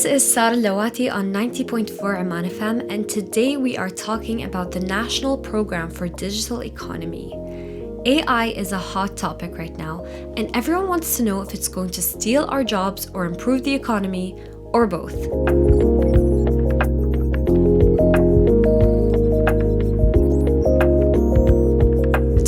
This is Sar Lawati on 90.4 Aman FM, and today we are talking about the National Program for Digital Economy. AI is a hot topic right now, and everyone wants to know if it's going to steal our jobs or improve the economy, or both.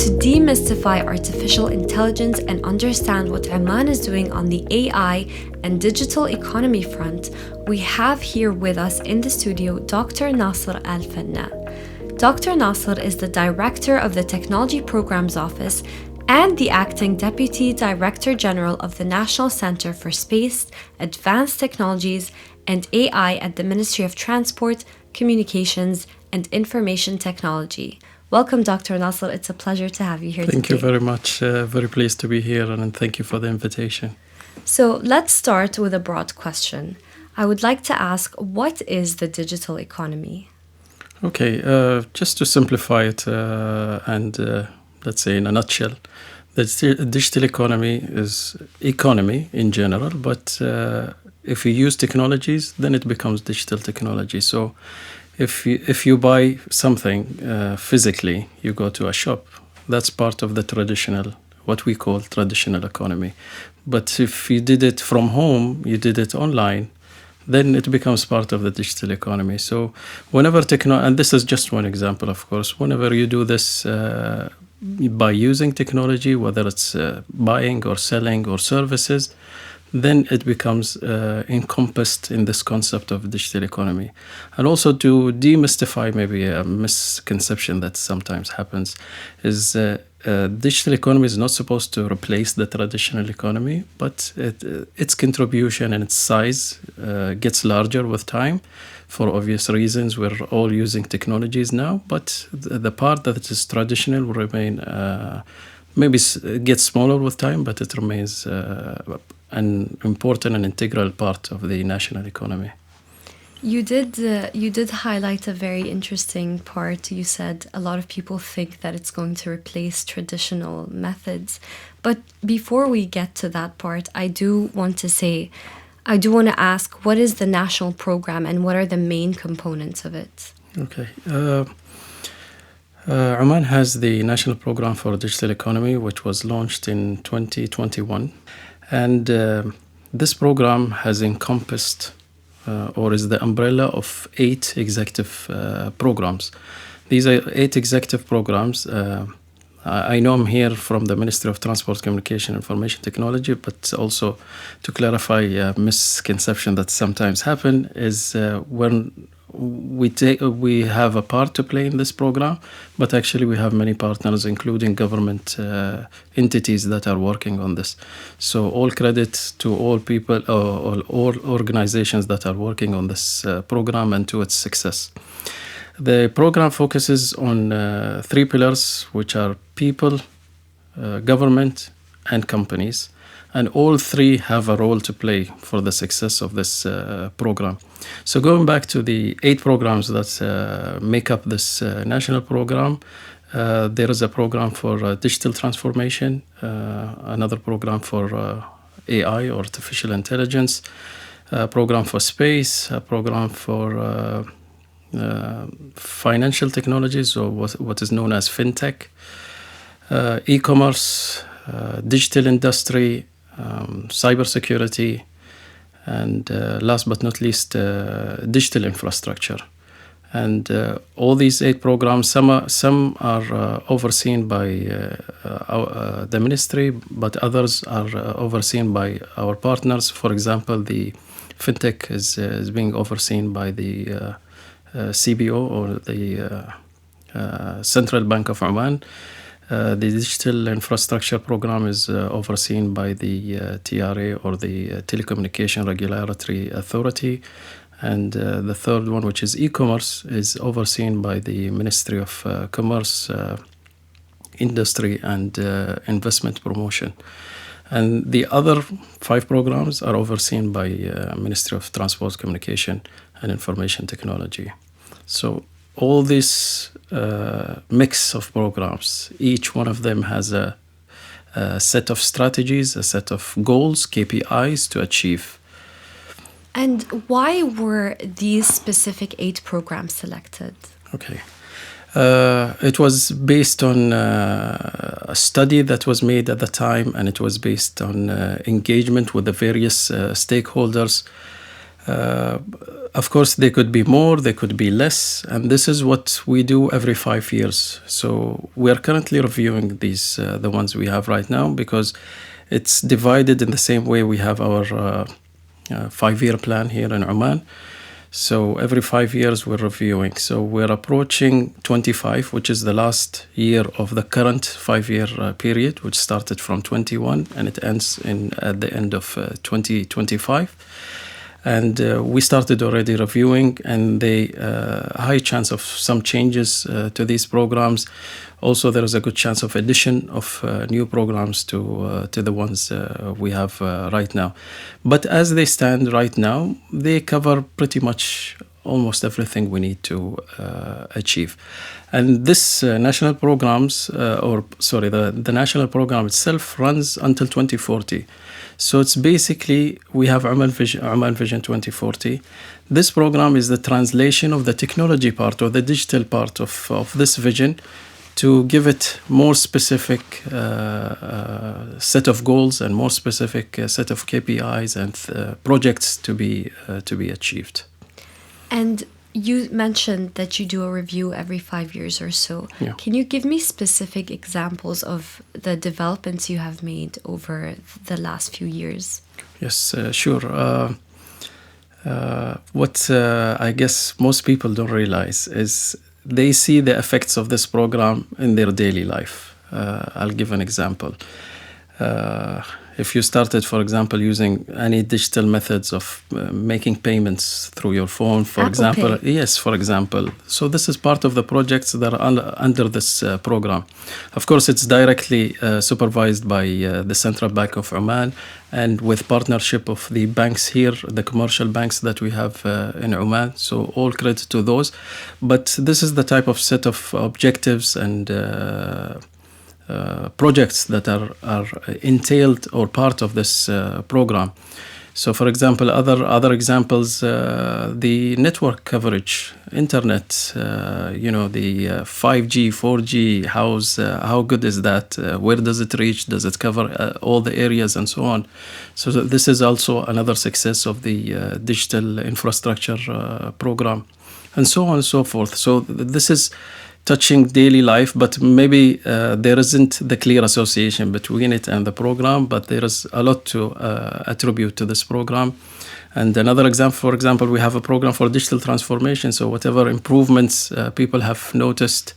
To demystify artificial intelligence and understand what Oman is doing on the AI and digital economy front, we have here with us in the studio Dr. Nasser Al Fannah. Dr. Nasser is the Director of the Technology Programs Office and the Acting Deputy Director General of the National Center for Space, Advanced Technologies and AI at the Ministry of Transport, Communications and Information Technology. Welcome, Dr. Nasser. It's a pleasure to have you here today. Thank you very much. Very pleased to be here, and thank you for the invitation. So let's start with a broad question. I would like to ask, what is the digital economy? Okay, just to simplify it and let's say in a nutshell, the digital economy is economy in general, but if you use technologies, then it becomes digital technology. So if you buy something physically, you go to a shop, that's part of the traditional, what we call traditional economy. But if you did it from home, you did it online, then it becomes part of the digital economy. So whenever and this is just one example, of course, whenever you do this by using technology, whether it's buying or selling or services, then it becomes encompassed in this concept of digital economy. And also to demystify maybe a misconception that sometimes happens is digital economy is not supposed to replace the traditional economy, but its contribution and its size gets larger with time for obvious reasons. We're all using technologies now, but the part that is traditional will remain, maybe gets smaller with time, but it remains an important and integral part of the national economy. You did highlight a very interesting part. You said a lot of people think that it's going to replace traditional methods. But before we get to that part, I do want to ask, what is the national program and what are the main components of it? Okay. Oman has the National Program for Digital Economy, which was launched in 2021. And this program has encompassed or is the umbrella of 8 executive programs. These are 8 executive programs. I know I'm here from the Ministry of Transport, Communication, Information Technology, but also to clarify a misconception that sometimes happen is when we have a part to play in this program, but actually we have many partners, including government entities that are working on this. So all credit to all people, all organizations that are working on this program and to its success. The program focuses on 3 pillars, which are people, government, and companies. And all 3 have a role to play for the success of this program. So going back to the 8 programs that make up this national program, there is a program for digital transformation, another program for AI, or artificial intelligence, a program for space, a program for financial technologies, or what is known as fintech, e-commerce, digital industry, cybersecurity, and last but not least, digital infrastructure. And all these 8 programs, some are overseen by the ministry, but others are overseen by our partners. For example, the fintech is being overseen by the CBO, or the Central Bank of Oman. The digital infrastructure program is overseen by the TRA, or the Telecommunication Regulatory Authority. And the third one, which is e-commerce, is overseen by the Ministry of Commerce, Industry and Investment Promotion. And the other 5 programs are overseen by Ministry of Transport, Communication and Information Technology. So all this mix of programs, each one of them has a set of strategies, a set of goals, KPIs to achieve. And why were these specific 8 programs selected? Okay. It was based on a study that was made at the time, and it was based on engagement with the various stakeholders. Of course, they could be more, they could be less, and this is what we do every 5 years. So we are currently reviewing these, the ones we have right now, because it's divided in the same way we have our 5-year plan here in Oman. So every 5 years we're reviewing. So we're approaching 25, which is the last year of the current 5-year period, which started from 21 and it ends at the end of 2025. And we started already reviewing, and the high chance of some changes to these programs. Also, there is a good chance of addition of new programs to the ones we have right now. But as they stand right now, they cover pretty much almost everything we need to achieve. And this national programs, the national program itself runs until 2040. So it's basically, we have Oman Vision 2040. This program is the translation of the technology part or the digital part of this vision to give it more specific set of goals and more specific set of KPIs and projects to be achieved. And you mentioned that you do a review every 5 years or so. Yeah. Can you give me specific examples of the developments you have made over the last few years? Yes, sure. What I guess most people don't realize is they see the effects of this program in their daily life. I'll give an example. If you started, for example, using any digital methods of making payments through your phone, for example. Yes, for example. So this is part of the projects that are under this program. Of course, it's directly supervised by the Central Bank of Oman, and with partnership of the banks here, the commercial banks that we have in Oman. So all credit to those. But this is the type of set of objectives and projects that are entailed or part of this program. So, for example, other examples, the network coverage, internet, the 5G, 4G, how good is that? Where does it reach? Does it cover all the areas and so on? So this is also another success of the digital infrastructure program, and so on and so forth. So this is touching daily life, but maybe there isn't the clear association between it and the program, but there is a lot to attribute to this program. And another example, for example, we have a program for digital transformation. So whatever improvements people have noticed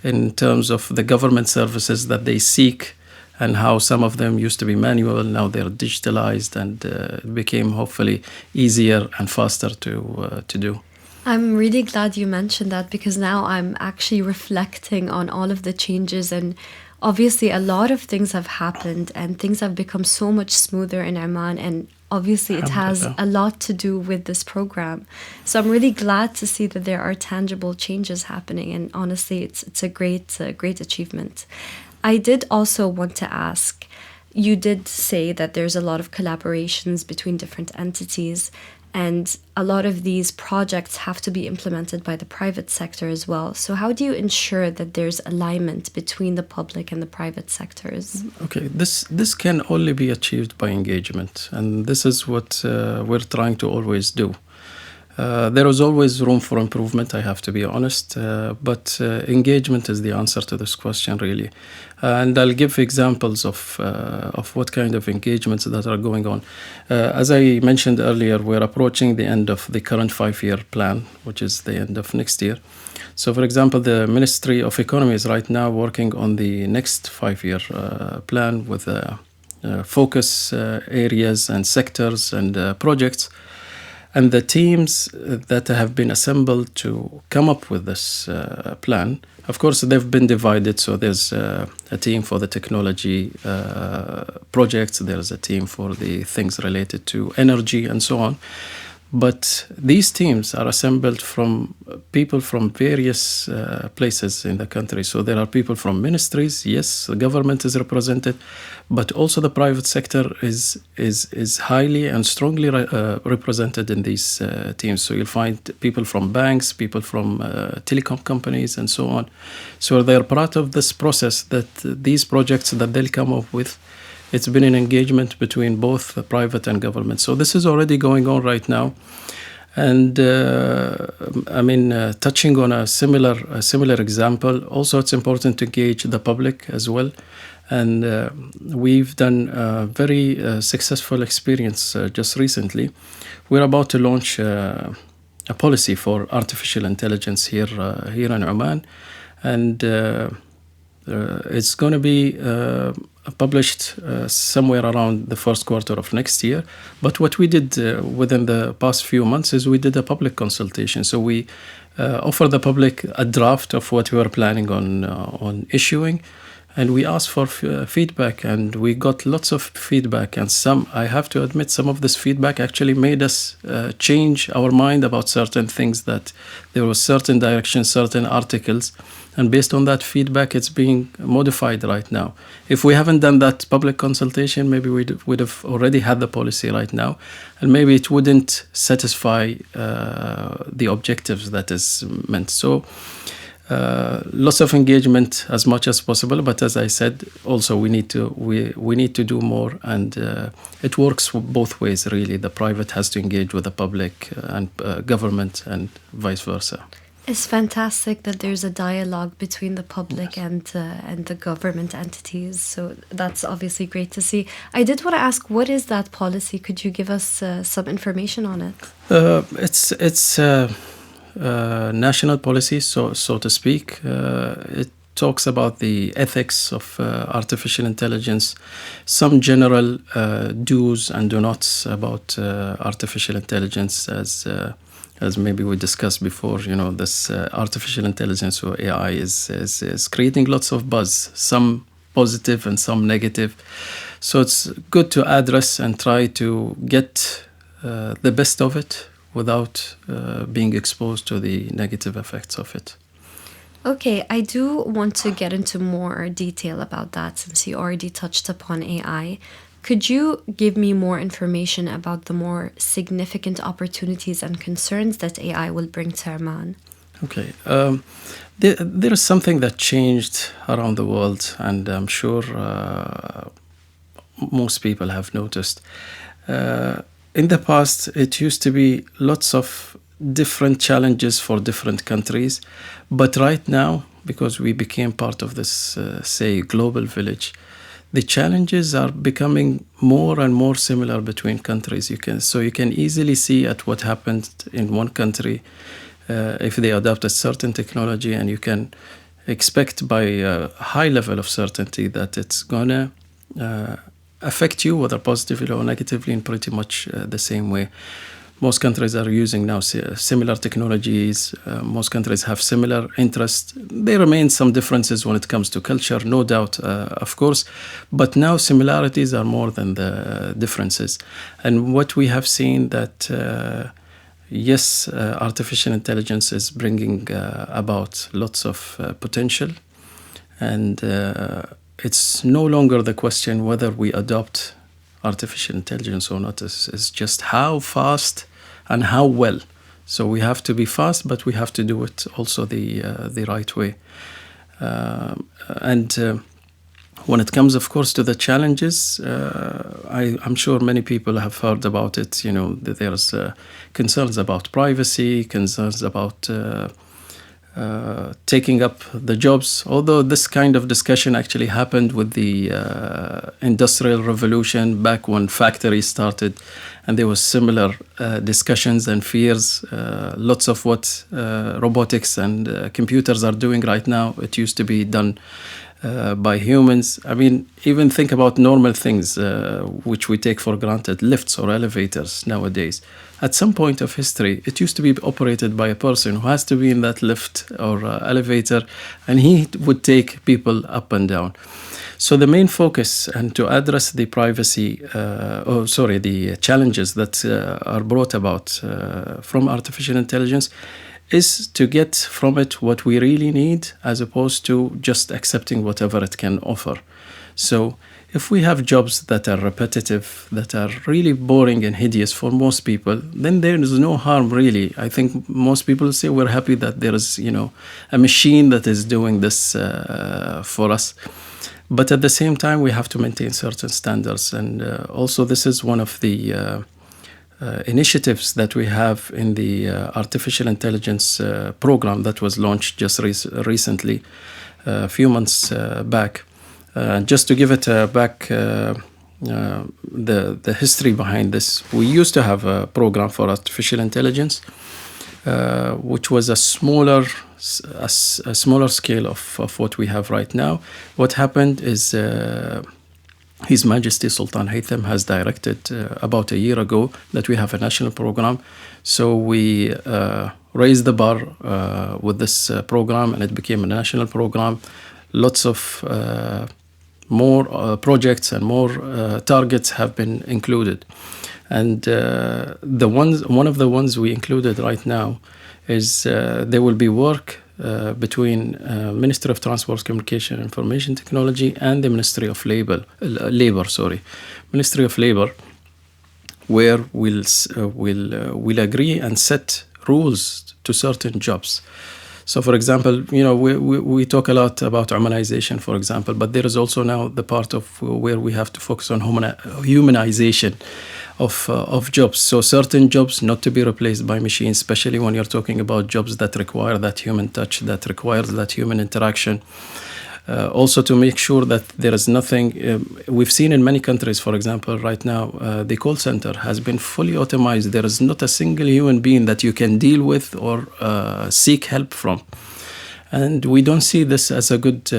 in terms of the government services that they seek, and how some of them used to be manual, now they're digitalized, and it became hopefully easier and faster to do. I'm really glad you mentioned that, because now I'm actually reflecting on all of the changes, and obviously a lot of things have happened and things have become so much smoother in Oman, and obviously it has a lot to do with this program. So I'm really glad to see that there are tangible changes happening, and honestly it's a great achievement. I did also want to ask, you did say that there's a lot of collaborations between different entities, and a lot of these projects have to be implemented by the private sector as well. So how do you ensure that there's alignment between the public and the private sectors? Okay, this can only be achieved by engagement, and this is what we're trying to always do. There is always room for improvement, I have to be honest, but engagement is the answer to this question, really. And I'll give examples of what kind of engagements that are going on. As I mentioned earlier, we're approaching the end of the current 5-year plan, which is the end of next year. So, for example, the Ministry of Economy is right now working on the next 5-year plan with focus areas and sectors and projects. And the teams that have been assembled to come up with this plan, of course, they've been divided. So there's a team for the technology projects, there's a team for the things related to energy and so on. But these teams are assembled from people from various places in the country. So there are people from ministries, yes, the government is represented, but also the private sector is highly and strongly represented in these teams. So you'll find people from banks, people from telecom companies, and so on. So they're part of this process that these projects that they'll come up with. It's been an engagement between both the private and government. So this is already going on right now. And touching on a similar example, also it's important to engage the public as well. And we've done a very successful experience just recently. We're about to launch a policy for artificial intelligence here in Oman. And it's going to be published somewhere around the first quarter of next year. But what we did within the past few months is we did a public consultation. So we offered the public a draft of what we were planning on issuing. And we asked for feedback, and we got lots of feedback. And I have to admit, some of this feedback actually made us change our mind about certain things, that there was certain direction, certain articles. And based on that feedback, it's being modified right now. If we haven't done that public consultation, maybe we'd have already had the policy right now. And maybe it wouldn't satisfy the objectives that is meant. So lots of engagement as much as possible, but as I said, also we need to do more, and it works both ways really. The private has to engage with the public and government, and vice versa. It's fantastic that there's a dialogue between the public and the government entities. So that's obviously great to see. I did want to ask, what is that policy? Could you give us some information on it? It's national policy, so to speak. It talks about the ethics of artificial intelligence, some general do's and do nots about artificial intelligence, as maybe we discussed before. This artificial intelligence, or AI, is creating lots of buzz, some positive and some negative. So it's good to address and try to get the best of it without being exposed to the negative effects of it. Okay, I do want to get into more detail about that, since you already touched upon AI. Could you give me more information about the more significant opportunities and concerns that AI will bring to Oman? Okay. There is something that changed around the world, and I'm sure most people have noticed. In the past, it used to be lots of different challenges for different countries. But right now, because we became part of this, global village, the challenges are becoming more and more similar between countries. You can easily see at what happened in one country if they adopt a certain technology, and you can expect by a high level of certainty that it's gonna affect you, whether positively or negatively, in pretty much the same way. Most countries are using now similar technologies. Most countries have similar interests. There remain some differences when it comes to culture, no doubt, of course. But now similarities are more than the differences. And what we have seen that, yes, artificial intelligence is bringing about lots of potential. And it's no longer the question whether we adopt artificial intelligence or not. It's just how fast and how well. So we have to be fast, but we have to do it also the right way. And when it comes, of course, to the challenges, I'm sure many people have heard about it. That there's concerns about privacy, concerns about taking up the jobs, although this kind of discussion actually happened with the Industrial Revolution back when factories started, and there was similar discussions and fears. Lots of what robotics and computers are doing right now, it used to be done by humans. I mean, even think about normal things which we take for granted, lifts or elevators nowadays. At some point of history, it used to be operated by a person who has to be in that lift or elevator, and he would take people up and down. So the main focus, and to address the the challenges that are brought about from artificial intelligence, is to get from it what we really need, as opposed to just accepting whatever it can offer. So if we have jobs that are repetitive, that are really boring and hideous for most people, then there is no harm really. I think most people say we're happy that there is, a machine that is doing this for us. But at the same time, we have to maintain certain standards. And also this is one of the initiatives that we have in the artificial intelligence program that was launched just recently, a few months back. Just to give it back the history behind this, we used to have a program for artificial intelligence, which was a smaller scale of what we have right now. What happened is His Majesty Sultan Haytham has directed about a year ago that we have a national program. So we raised the bar with this program, and it became a national program. Lots of more projects and more targets have been included. And one of the ones we included right now is there will be work between Ministry of Transport, Communication, and Information Technology and the Ministry of Labor, Ministry of Labor, where we'll agree and set rules to certain jobs. So, for example, we talk a lot about humanization, for example, but there is also now the part of where we have to focus on humanization of jobs. So certain jobs not to be replaced by machines, especially when you're talking about jobs that require that human touch, that requires that human interaction. Also to make sure that there is nothing, we've seen in many countries, for example, right now, the call center has been fully automated. There is not a single human being that you can deal with or seek help from. And we don't see this as a good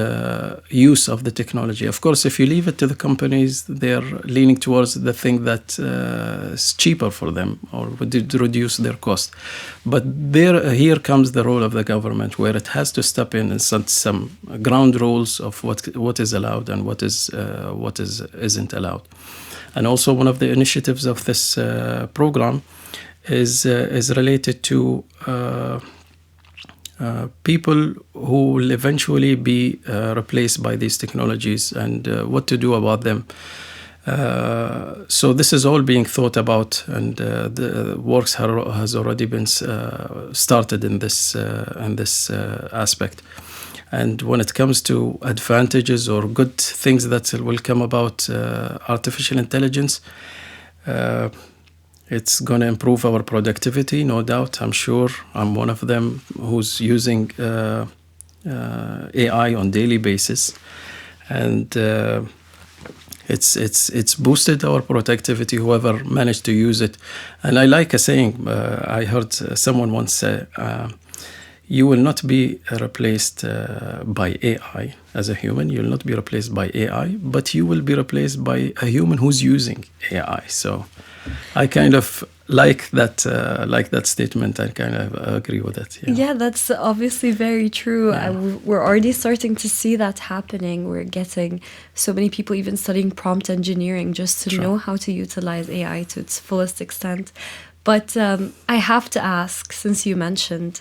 use of the technology. Of course, if you leave it to the companies, they're leaning towards the thing that is cheaper for them or would reduce their cost. But here comes the role of the government, where it has to step in and set some ground rules of what is allowed and what isn't allowed. And also one of the initiatives of this program is related to people who will eventually be replaced by these technologies and what to do about them. So this is all being thought about, and the works has already been started in this aspect. And when it comes to advantages or good things that will come about artificial intelligence, it's going to improve our productivity, no doubt. I'm sure I'm one of them who's using AI on daily basis, and it's boosted our productivity. Whoever managed to use it, and I like a saying. I heard someone once say, "You will not be replaced by AI as a human. You will not be replaced by AI, but you will be replaced by a human who's using AI." So I kind of like that statement. I kind of agree with it. Yeah, that's obviously very true. Yeah. We're already starting to see that happening. We're getting so many people even studying prompt engineering just to know how to utilize AI to its fullest extent. But I have to ask, since you mentioned,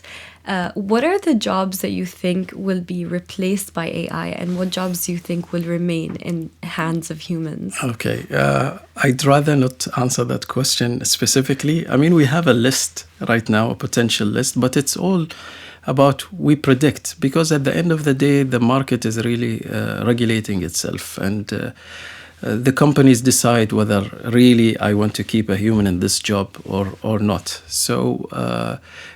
what are the jobs that you think will be replaced by AI, and what jobs do you think will remain in hands of humans? Okay, I'd rather not answer that question specifically. I mean, we have a list right now, a potential list, but it's all about we predict, because at the end of the day, the market is really regulating itself, and the companies decide whether really I want to keep a human in this job or not. So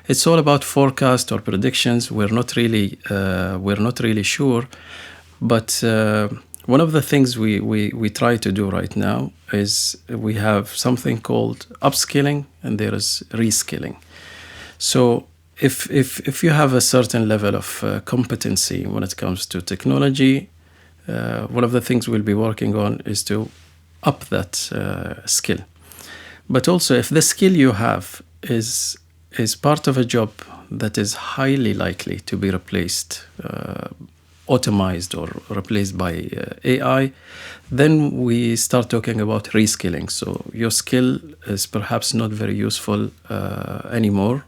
it's all about forecast or predictions. We're not really sure. But one of the things we try to do right now is we have something called upskilling, and there is reskilling. So if you have a certain level of competency when it comes to technology, one of the things we'll be working on is to up that skill. But also, if the skill you have is part of a job that is highly likely to be replaced, automized or replaced by AI, then we start talking about reskilling. So your skill is perhaps not very useful anymore,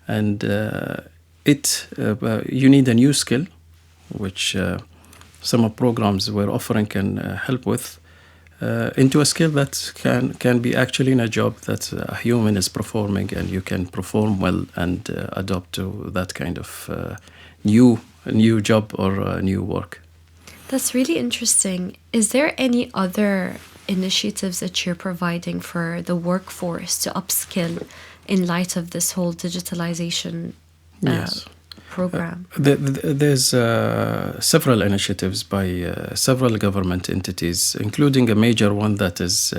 and you need a new skill, which some of programs we're offering can help with, into a skill that can be actually in a job that a human is performing, and you can perform well and adopt to that kind of new job or new work. That's really interesting. Is there any other initiatives that you're providing for the workforce to upskill in light of this whole digitalization Yes. program? There's several initiatives by several government entities, including a major one that is,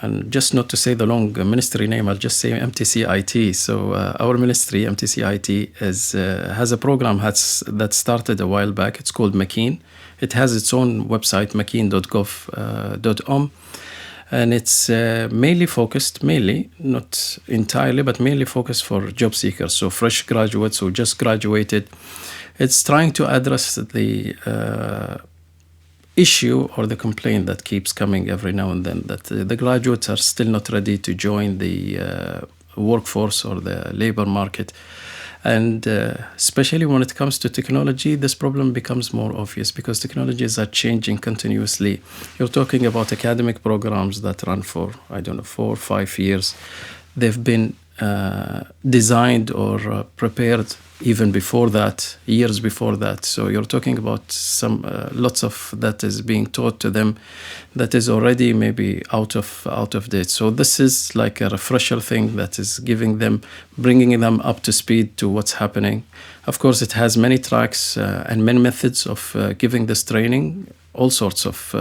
and just not to say the long ministry name, I'll just say MTCIT. So our ministry, MTCIT, has a program that started a while back. It's called McKeen. It has its own website, mckeen.gov.om. And it's mainly, not entirely, but mainly focused for job seekers, so fresh graduates who just graduated. It's trying to address the issue or the complaint that keeps coming every now and then, that the graduates are still not ready to join the workforce or the labor market. And especially when it comes to technology, this problem becomes more obvious because technologies are changing continuously. You're talking about academic programs that run for, 4 or 5 years. They've been designed or prepared even before that, years before that. So you're talking about some lots of that is being taught to them that is already maybe out of date. So this is like a refresher thing that is bringing them up to speed to what's happening. Of course, it has many tracks and many methods of giving this training. All sorts of,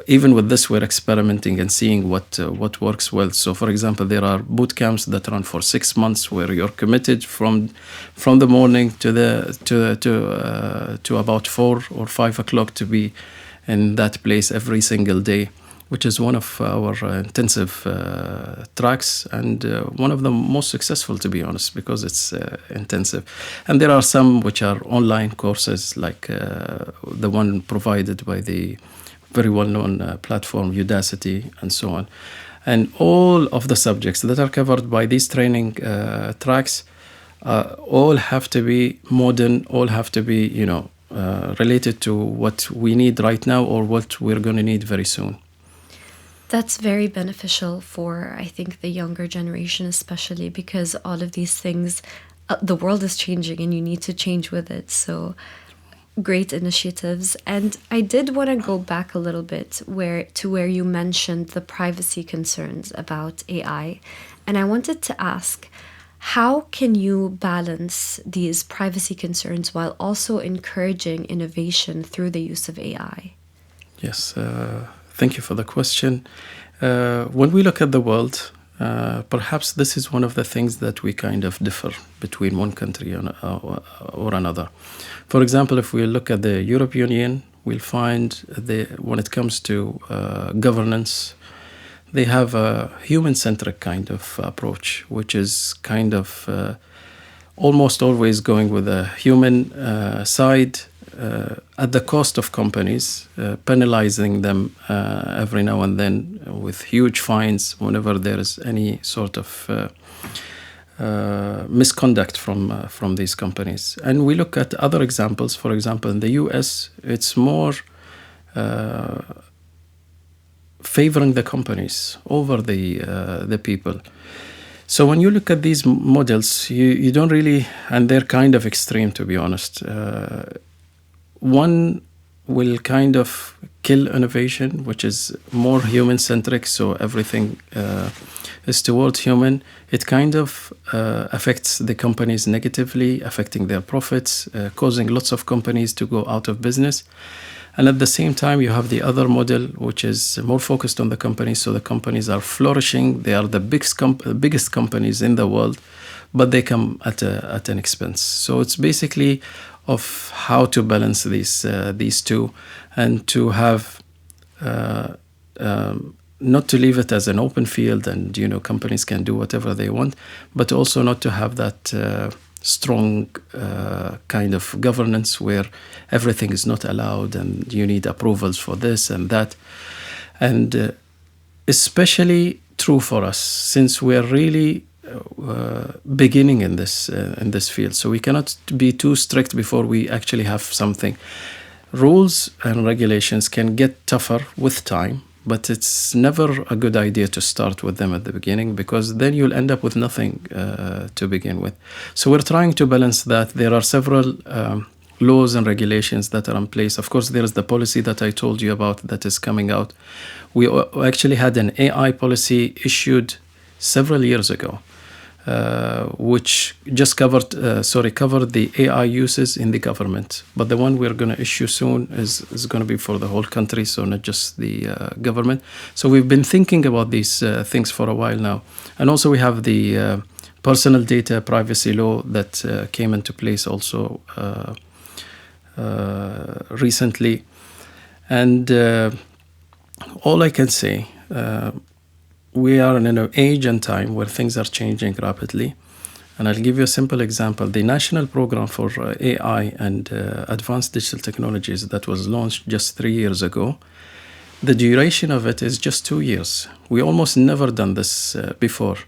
even with this, we're experimenting and seeing what works well. So, for example, there are boot camps that run for 6 months, where you're committed from the morning to about 4 or 5 o'clock to be in that place every single day, which is one of our intensive tracks and one of the most successful, to be honest, because it's intensive. And there are some which are online courses, like the one provided by the very well-known platform Udacity and so on. And all of the subjects that are covered by these training tracks all have to be modern, all have to be, related to what we need right now or what we're going to need very soon. That's very beneficial for, I think, the younger generation, especially because all of these things, the world is changing and you need to change with it. So great initiatives. And I did want to go back a little bit where you mentioned the privacy concerns about AI. And I wanted to ask, how can you balance these privacy concerns while also encouraging innovation through the use of AI? Yes, thank you for the question. When we look at the world, perhaps this is one of the things that we kind of differ between one country or another. For example, if we look at the European Union, we'll find when it comes to governance, they have a human-centric kind of approach, which is kind of almost always going with a human side at the cost of companies, penalizing them every now and then with huge fines whenever there is any sort of misconduct from these companies. And we look at other examples. For example, in the US, it's more favoring the companies over the people. So when you look at these models, you don't really, and they're kind of extreme, to be honest. One will kind of kill innovation, which is more human-centric, so everything is towards human. It kind of affects the companies negatively, affecting their profits, causing lots of companies to go out of business. And at the same time, you have the other model, which is more focused on the companies. So the companies are flourishing. They are the biggest companies in the world, but they come at an expense. So it's basically of how to balance these two, and to have not to leave it as an open field and companies can do whatever they want, but also not to have that strong kind of governance where everything is not allowed and you need approvals for this and that. And especially true for us, since we're really beginning in this field, so we cannot be too strict before we actually have something. Rules and regulations can get tougher with time, but it's never a good idea to start with them at the beginning, because then you'll end up with nothing to begin with. So we're trying to balance that. There are several laws and regulations that are in place. Of course, there is the policy that I told you about that is coming out. We actually had an AI policy issued several years ago, which just covered the AI uses in the government. But the one we're going to issue soon is going to be for the whole country, so not just the government. So we've been thinking about these things for a while now. And also we have the personal data privacy law that came into place also recently. And all I can say, we are in an age and time where things are changing rapidly. And I'll give you a simple example. The National Program for AI and Advanced Digital Technologies that was launched just 3 years ago, the duration of it is just 2 years. We almost never done this before.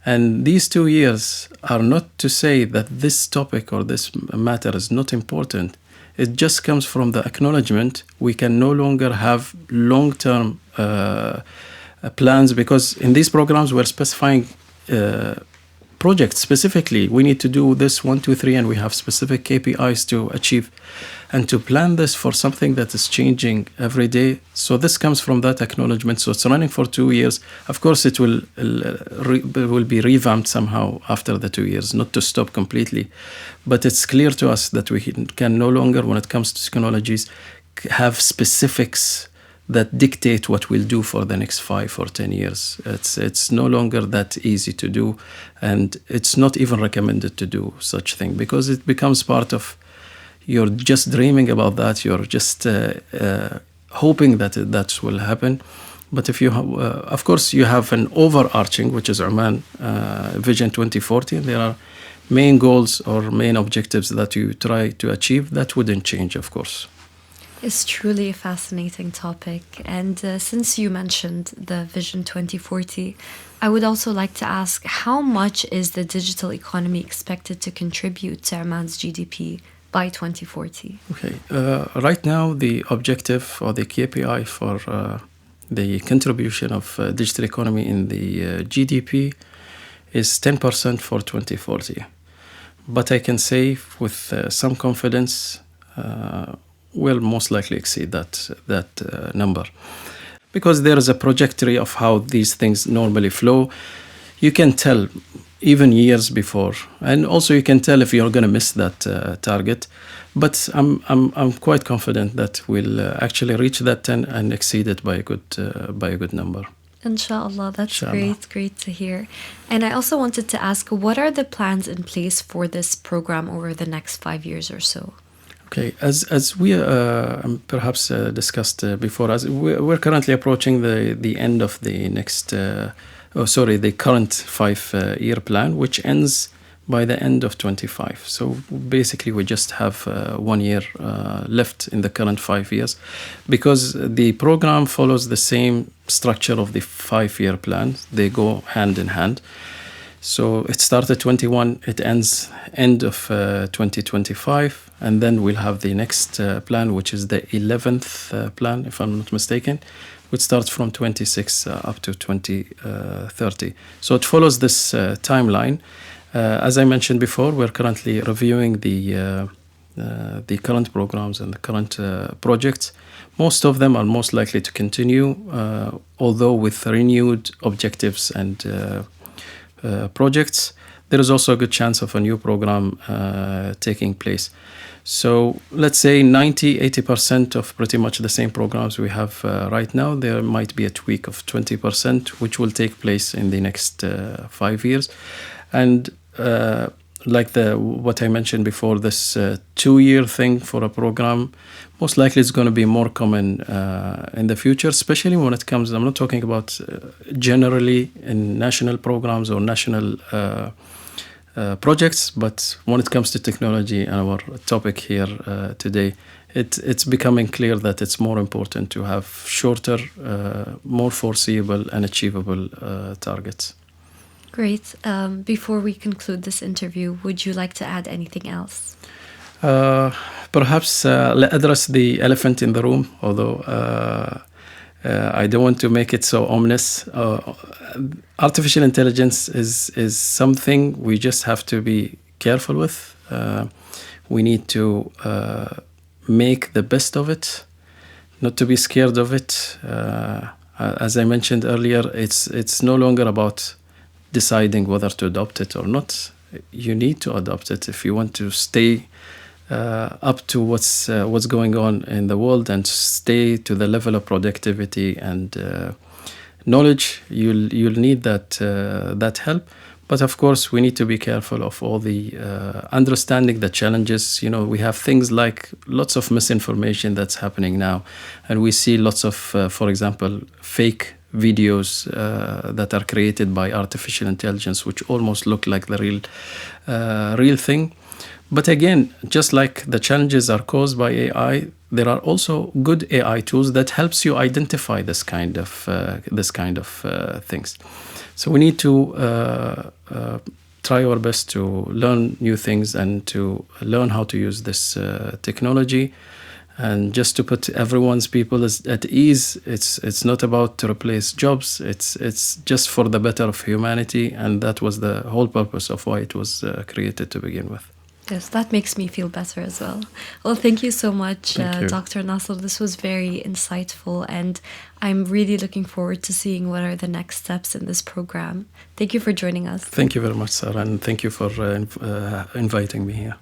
And these 2 years are not to say that this topic or this matter is not important. It just comes from the acknowledgement we can no longer have long-term plans, because in these programs we're specifying projects specifically. We need to do this 1, 2, 3, and we have specific KPIs to achieve, and to plan this for something that is changing every day. So this comes from that acknowledgement. So it's running for 2 years. Of course, it will be revamped somehow after the 2 years, not to stop completely, but it's clear to us that we can no longer, when it comes to technologies, have specifics that dictate what we'll do for the next 5 or 10 years. It's no longer that easy to do, and it's not even recommended to do such thing, because it becomes part of, you're just dreaming about that, you're just hoping that will happen. But if you of course you have an overarching, which is Oman Vision 2040, and there are main goals or main objectives that you try to achieve. That wouldn't change, of course. It's truly a fascinating topic. And since you mentioned the Vision 2040, I would also like to ask, how much is the digital economy expected to contribute to Oman's GDP by 2040? Okay. Right now, the objective or the KPI for the contribution of digital economy in the GDP is 10% for 2040. But I can say with some confidence, will most likely exceed that number, because there is a trajectory of how these things normally flow. You can tell even years before, and also you can tell if you're going to miss that target. But I'm quite confident that we'll actually reach that 10 and exceed it by a good number. Inshallah, that's great to hear. And I also wanted to ask, what are the plans in place for this program over the next 5 years or so? Okay, as we perhaps discussed before, as we're currently approaching the end of the the current 5-year plan, which ends by the end of 25. So basically, we just have 1 year left in the current 5 years, because the program follows the same structure of the 5-year plan. They go hand in hand. So it started 21, it ends end of 2025, and then we'll have the next plan, which is the 11th plan, if I'm not mistaken, which starts from 26 up to 2030. So it follows this timeline. As I mentioned before, we're currently reviewing the current programs and the current projects. Most of them are most likely to continue, although with renewed objectives and projects. There is also a good chance of a new program taking place. So let's say 90-80% of pretty much the same programs we have right now. There might be a tweak of 20%, which will take place in the next 5 years. And like what I mentioned before, this 2-year thing for a program, most likely it's going to be more common in the future, especially when it comes, I'm not talking about generally in national programs or national projects, but when it comes to technology and our topic here today, it's becoming clear that it's more important to have shorter, more foreseeable and achievable targets. Great. Before we conclude this interview, would you like to add anything else? Perhaps address the elephant in the room, although I don't want to make it so ominous. Artificial intelligence is something we just have to be careful with. We need to make the best of it, not to be scared of it. As I mentioned earlier, it's no longer about deciding whether to adopt it or not. You need to adopt it if you want to stay up to what's going on in the world and stay to the level of productivity and knowledge. You'll need that help. But of course, we need to be careful of all the understanding the challenges. We have things like lots of misinformation that's happening now, and we see lots of, for example, fake videos that are created by artificial intelligence, which almost look like the real thing. But again, just like the challenges are caused by AI, there are also good AI tools that helps you identify this kind of things. So we need to try our best to learn new things and to learn how to use this technology. And just to put everyone's people at ease, it's not about to replace jobs. It's just for the better of humanity, and that was the whole purpose of why it was created to begin with. Yes, that makes me feel better as well. Well, thank you so much, Dr. Nasser. This was very insightful, and I'm really looking forward to seeing what are the next steps in this program. Thank you for joining us. Thank you very much, Sarah, and thank you for inviting me here.